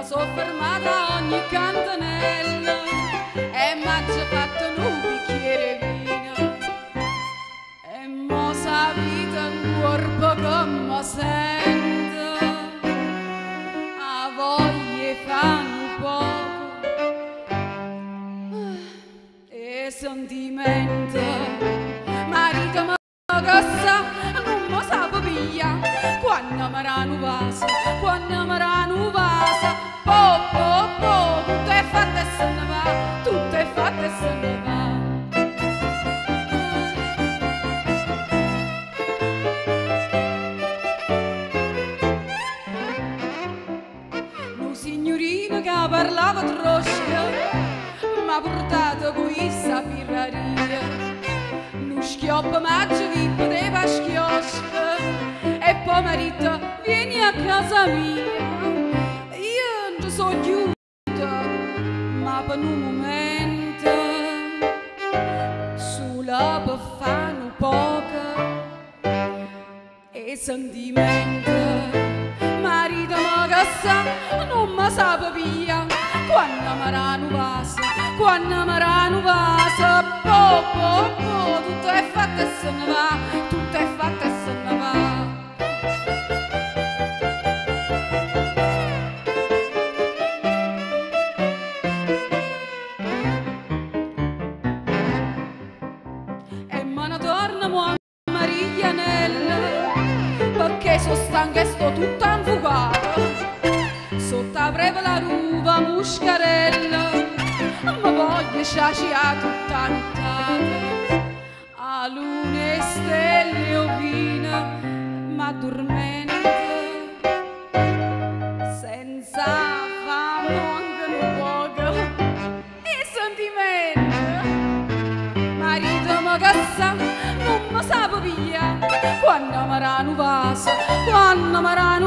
sono fermata a ogni cantanella e m'ha già fatto un bicchiere vino e mo sa vita un corpo che mi sente a voglia fanno poco e sentimento marito mi cassa non mi sa piglia quando mi ranu vasa quando mi ranu vasa po po po tutto è fatto e se ne va tutto è fatto e se ne va. Un signorino che parlava troscia m'ha portato questa birreria, un schioppo maggio vi poteva schiosca e poi marito vieni a casa mia, io non so chiusa ma per un momento sulla per fare poco e sentimento marito mi cassa non mi sa via quando mi ranu vasa quando mi ranu vasa po po po tutto è fatto e se ne va tutto è fatto e se ne va. E me ne torno a Marianella perché sono stanca e sto tutta infuocata sotto a preve la ruva muscarella ma voglio sciacciare tutta nottata a luna e stelle ovina ma dormente senza fame anche un poco e sentimento marito mi cassa non mi sa via quando mi ranu vasa quando mi ranu